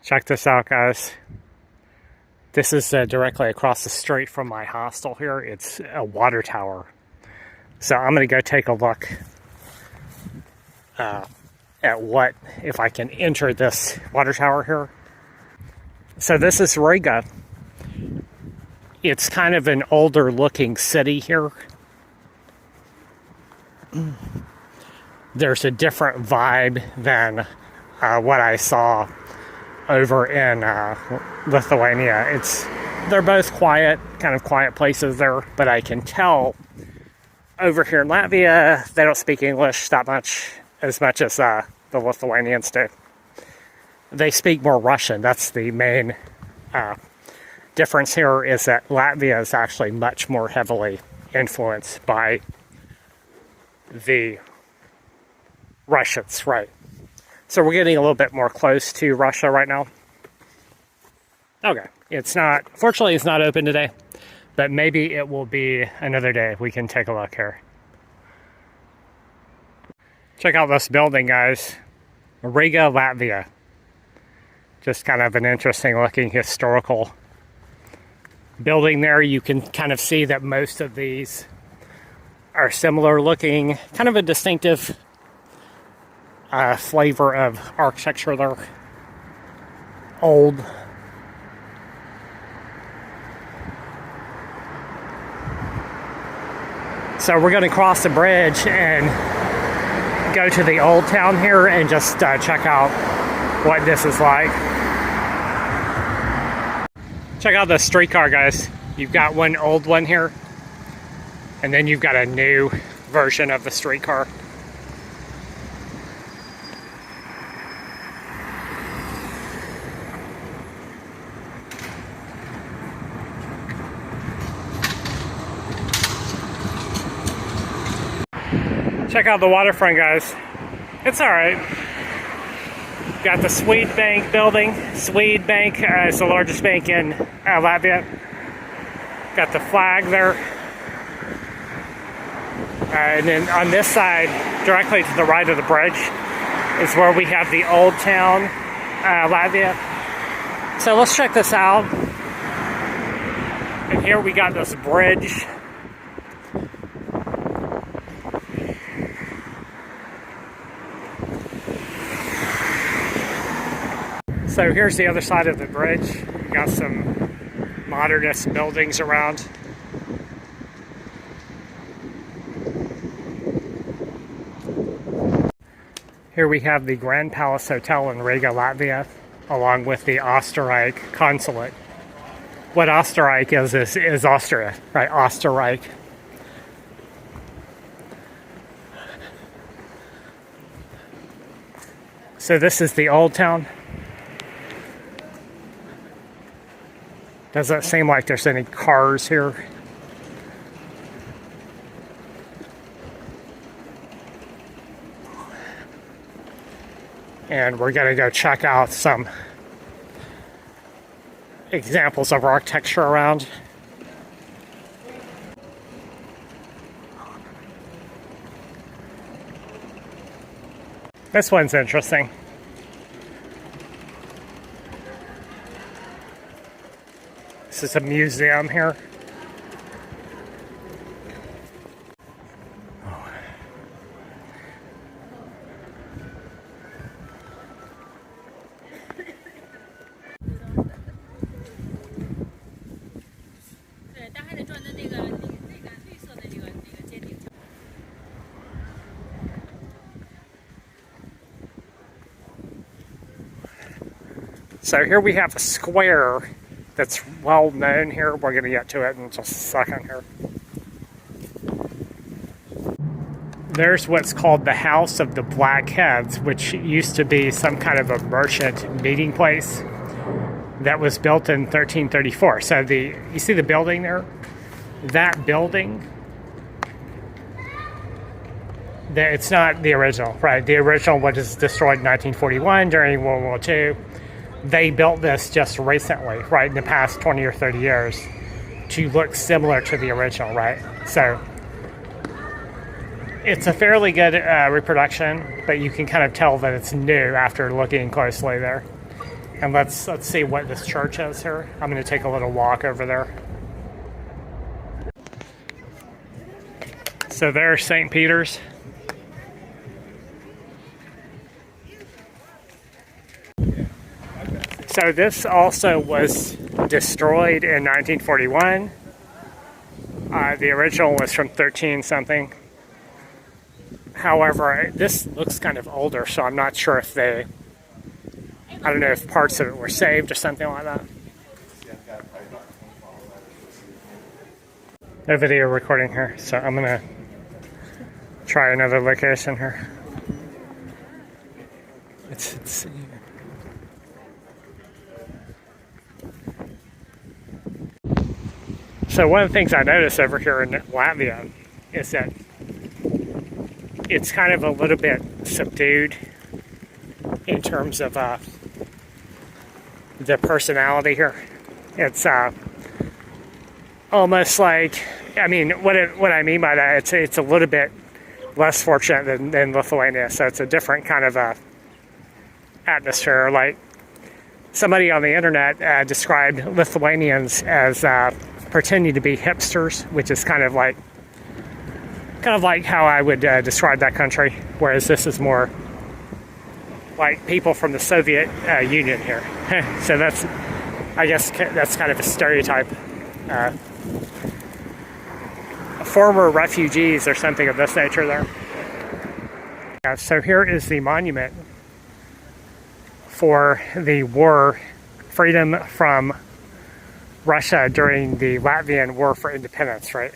Check this out, guys. This is directly across the street from my hostel here. It's a water tower. So I'm going to go take a look at what, if I can enter this water tower here. So this is Riga. It's kind of an older looking city here. There's a different vibe than what I saw over in Lithuania. They're both quiet, kind of quiet places there, but I can tell over here in Latvia, they don't speak English that much as the Lithuanians do. They speak more Russian. That's the main difference here, is that Latvia is actually much more heavily influenced by the Russians, right? So we're getting a little bit more close to Russia right now. Okay, fortunately it's not open today, but maybe it will be another day. We can take a look here. Check out this building, guys. Riga, Latvia. Just kind of an interesting looking historical building there. You can kind of see that most of these are similar looking, kind of a distinctive flavor of architecture there. Old. So we're going to cross the bridge and go to the old town here and just check out what this is like. Check out the streetcar, guys. You've got one old one here, and then you've got a new version of the streetcar. Check out the waterfront, guys. It's alright. Got the Swede Bank building. Swede Bank is the largest bank in Latvia. Got the flag there. And then on this side, directly to the right of the bridge, is where we have the old town, Latvia. So let's check this out. And here we got this bridge. So here's the other side of the bridge. Got some modernist buildings around. Here we have the Grand Palace Hotel in Riga, Latvia, along with the Österreich consulate. What Österreich is Austria, right? Österreich. So this is the old town. Doesn't seem like there's any cars here. And we're going to go check out some examples of architecture around. This one's interesting. This is a museum here. So here we have a square that's well known here. We're going to get to it in just a second here. There's what's called the House of the Black Heads, which used to be some kind of a merchant meeting place that was built in 1334. So you see the building there? That building, it's not the original, right? The original was destroyed in 1941 during World War II. They built this just recently, right, in the past 20 or 30 years to look similar to the original, right? So it's a fairly good reproduction, but you can kind of tell that it's new after looking closely there. And let's see what this church is here. I'm going to take a little walk over there. So there's St. Peter's. So this also was destroyed in 1941. The original was from 13 something. However, this looks kind of older, so I'm not sure if I don't know if parts of it were saved or something like that. No video recording here, so I'm gonna try another location here. Let's see. So one of the things I noticed over here in Latvia is that it's kind of a little bit subdued in terms of the personality here. It's almost like, I mean, what I mean by that, it's a little bit less fortunate than Lithuania, so it's a different kind of atmosphere. Like somebody on the internet described Lithuanians as pretending to be hipsters, which is kind of like how I would describe that country, whereas this is more like people from the Soviet Union here. So I guess that's kind of a stereotype. Former refugees or something of this nature there. So here is the monument for the war, freedom from Russia during the Latvian War for Independence, right?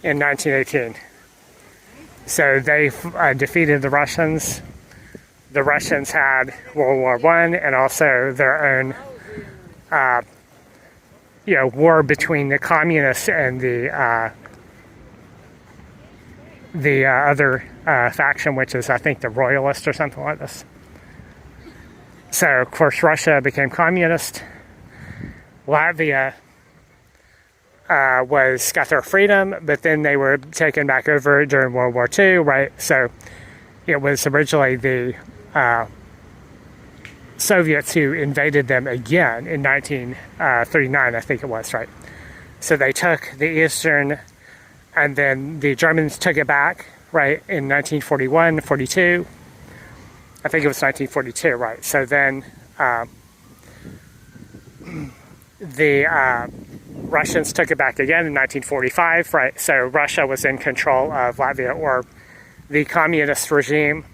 In 1918. So they defeated the Russians. The Russians had World War I and also their own war between the communists and the other faction, which is, I think, the Royalists or something like this. So, of course, Russia became communist. Latvia got their freedom, but then they were taken back over during World War II, right? So it was originally the Soviets who invaded them again in 1939, I think it was, right? So they took the eastern, and then the Germans took it back, right, in 1941, 42. I think it was 1942, right? So then the Russians took it back again in 1945, right? So Russia was in control of Latvia, or the communist regime,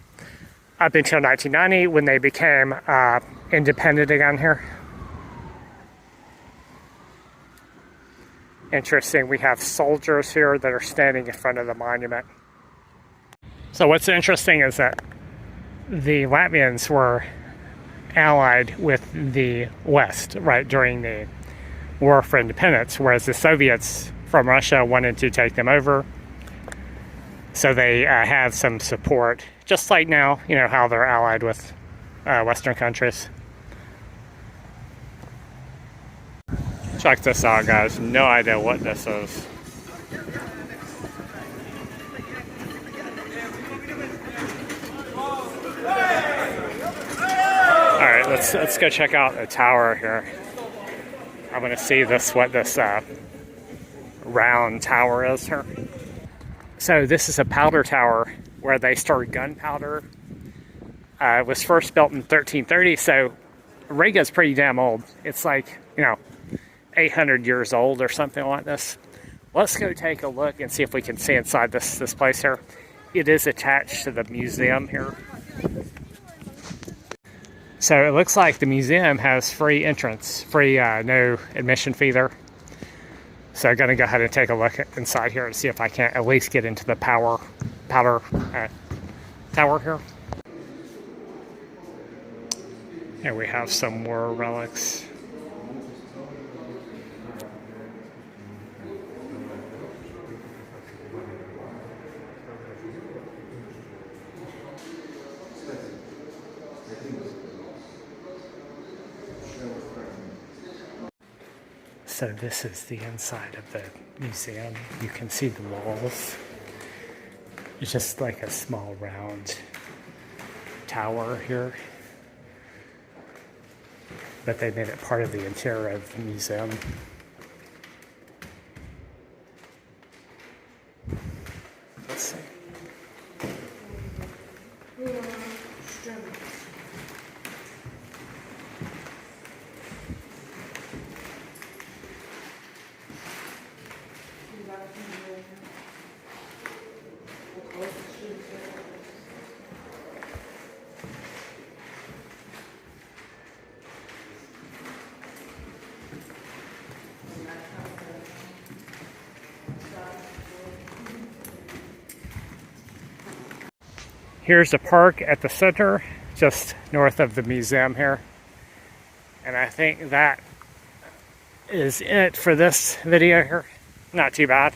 up until 1990 when they became independent again here. Interesting, we have soldiers here that are standing in front of the monument. So what's interesting is that the Latvians were allied with the West, right, during the War for Independence, whereas the Soviets from Russia wanted to take them over. So they have some support, just like now, you know, how they're allied with Western countries. Check this out, guys. No idea what this is. Alright, let's go check out the tower here. I'm gonna see what this round tower is here. So this is a powder tower where they stored gunpowder. It was first built in 1330, so Riga is pretty damn old. It's like, 800 years old or something like this. Let's go take a look and see if we can see inside this place here. It is attached to the museum here. So it looks like the museum has free entrance, no admission fee there. So I'm gonna go ahead and take a look inside here and see if I can at least get into the powder tower here. And we have some more relics. So this is the inside of the museum. You can see the walls. It's just like a small round tower here. but they made it part of the interior of the museum. Let's see. Here's the park at the center, just north of the museum here. And I think that is it for this video here. Not too bad.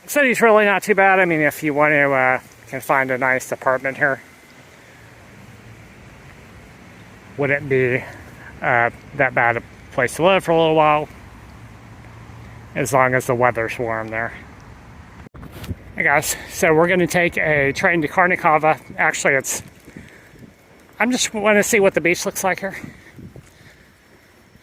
The city's really not too bad. I mean, if you want to can find a nice apartment here, wouldn't be that bad a place to live for a little while, as long as the weather's warm there. Hey guys, so we're going to take a train to Karnikava. Actually, I'm just want to see what the beach looks like here.